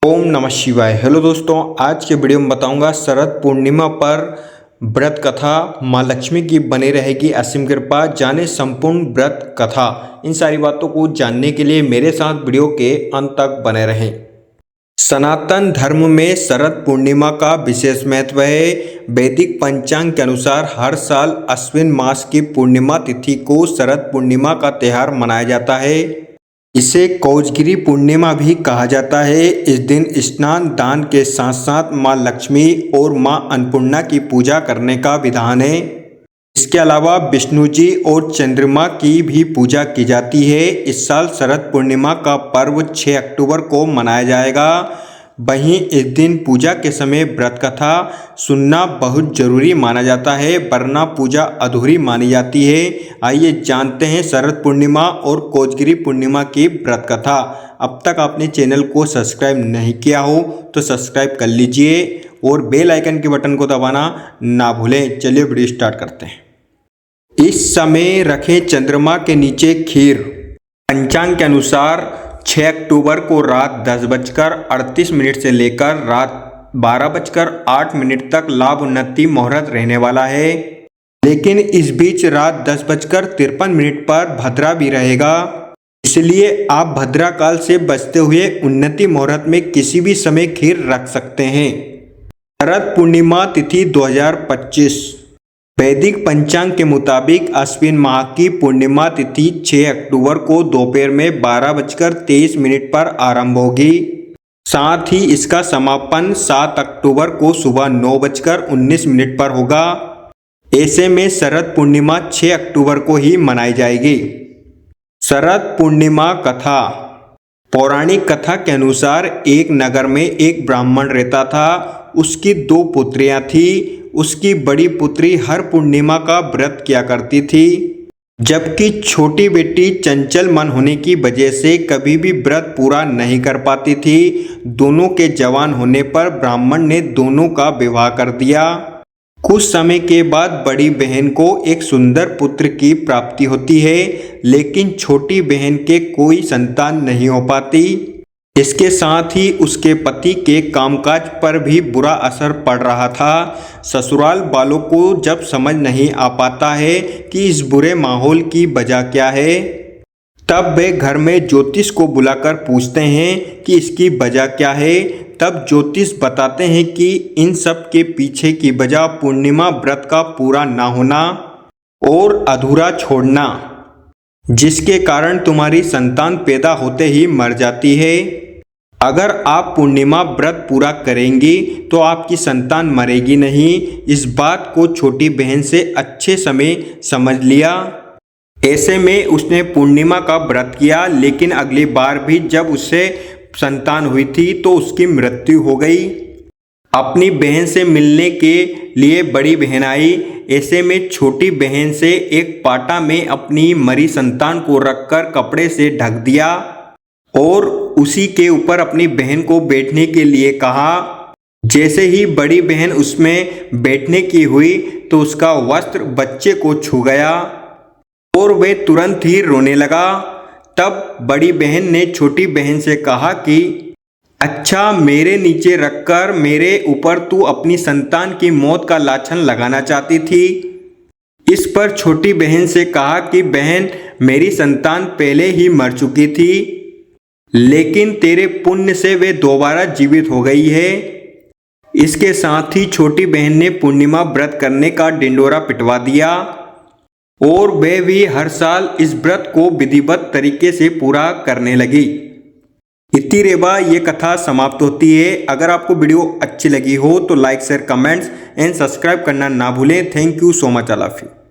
ओम नमः शिवाय। हेलो दोस्तों, आज के वीडियो में बताऊंगा शरद पूर्णिमा पर व्रत कथा। माँ लक्ष्मी की बनी रहेगी असीम कृपा। जाने संपूर्ण व्रत कथा। इन सारी बातों को जानने के लिए मेरे साथ वीडियो के अंत तक बने रहें। सनातन धर्म में शरद पूर्णिमा का विशेष महत्व है। वैदिक पंचांग के अनुसार हर साल अश्विन मास की पूर्णिमा तिथि को शरद पूर्णिमा का त्योहार मनाया जाता है। इसे कोजगिरी पूर्णिमा भी कहा जाता है। इस दिन स्नान दान के साथ साथ माँ लक्ष्मी और माँ अन्नपूर्णा की पूजा करने का विधान है। इसके अलावा विष्णु जी और चंद्रमा की भी पूजा की जाती है। इस साल शरद पूर्णिमा का पर्व 6 अक्टूबर को मनाया जाएगा। वहीं इस दिन पूजा के समय व्रत कथा सुनना बहुत जरूरी माना जाता है, वरना पूजा अधूरी मानी जाती है। आइए जानते हैं शरद पूर्णिमा और कोजगिरी पूर्णिमा की व्रत कथा। अब तक आपने चैनल को सब्सक्राइब नहीं किया हो तो सब्सक्राइब कर लीजिए और बेल आइकन के बटन को दबाना ना भूलें। चलिए वीडियो स्टार्ट करते हैं। इस समय रखें चंद्रमा के नीचे खीर। पंचांग के अनुसार 6 अक्टूबर को रात 10:38 से लेकर रात 12:08 तक लाभ उन्नति मुहूर्त रहने वाला है। लेकिन इस बीच रात 10:53 पर भद्रा भी रहेगा। इसलिए आप भद्रा काल से बचते हुए उन्नति मुहूर्त में किसी भी समय खीर रख सकते हैं। शरद पूर्णिमा तिथि 2025। वैदिक पंचांग के मुताबिक अश्विन माह की पूर्णिमा तिथि 6 अक्टूबर को दोपहर में 12:23 पर आरंभ होगी। साथ ही इसका समापन 7 अक्टूबर को सुबह 9:19 पर होगा। ऐसे में शरद पूर्णिमा 6 अक्टूबर को ही मनाई जाएगी। शरद पूर्णिमा कथा। पौराणिक कथा के अनुसार एक नगर में एक ब्राह्मण रहता था। उसकी 2 पुत्रियां थी। उसकी बड़ी पुत्री हर पूर्णिमा का व्रत किया करती थी, जबकि छोटी बेटी चंचल मन होने की वजह से कभी भी व्रत पूरा नहीं कर पाती थी। दोनों के जवान होने पर ब्राह्मण ने दोनों का विवाह कर दिया। कुछ समय के बाद बड़ी बहन को एक सुंदर पुत्र की प्राप्ति होती है, लेकिन छोटी बहन के कोई संतान नहीं हो पाती। इसके साथ ही उसके पति के कामकाज पर भी बुरा असर पड़ रहा था। ससुराल वालों को जब समझ नहीं आ पाता है कि इस बुरे माहौल की वजह क्या है, तब वे घर में ज्योतिष को बुलाकर पूछते हैं कि इसकी वजह क्या है। तब ज्योतिष बताते हैं कि इन सब के पीछे की वजह पूर्णिमा व्रत का पूरा ना होना और अधूरा छोड़ना, जिसके कारण तुम्हारी संतान पैदा होते ही मर जाती है। अगर आप पूर्णिमा व्रत पूरा करेंगी तो आपकी संतान मरेगी नहीं। इस बात को छोटी बहन से अच्छे समय समझ लिया। ऐसे में उसने पूर्णिमा का व्रत किया, लेकिन अगली बार भी जब उससे संतान हुई थी तो उसकी मृत्यु हो गई। अपनी बहन से मिलने के लिए बड़ी बहन आई। ऐसे में छोटी बहन से एक पाटा में अपनी मरी संतान को रखकर कपड़े से ढक दिया और उसी के ऊपर अपनी बहन को बैठने के लिए कहा। जैसे ही बड़ी बहन उसमें बैठने की हुई तो उसका वस्त्र बच्चे को छू गया और वह तुरंत ही रोने लगा। तब बड़ी बहन ने छोटी बहन से कहा कि अच्छा, मेरे नीचे रखकर मेरे ऊपर तू अपनी संतान की मौत का लाछन लगाना चाहती थी। इस पर छोटी बहन से कहा कि बहन, मेरी संतान पहले ही मर चुकी थी, लेकिन तेरे पुण्य से वे दोबारा जीवित हो गई है। इसके साथ ही छोटी बहन ने पूर्णिमा व्रत करने का डिंडोरा पिटवा दिया और वह भी हर साल इस व्रत को विधिवत तरीके से पूरा करने लगी। इतनी रेबा ये कथा समाप्त होती है। अगर आपको वीडियो अच्छी लगी हो तो like share comments and subscribe करना ना भूलें। Thank you so much. अल्लाह हाफिज़।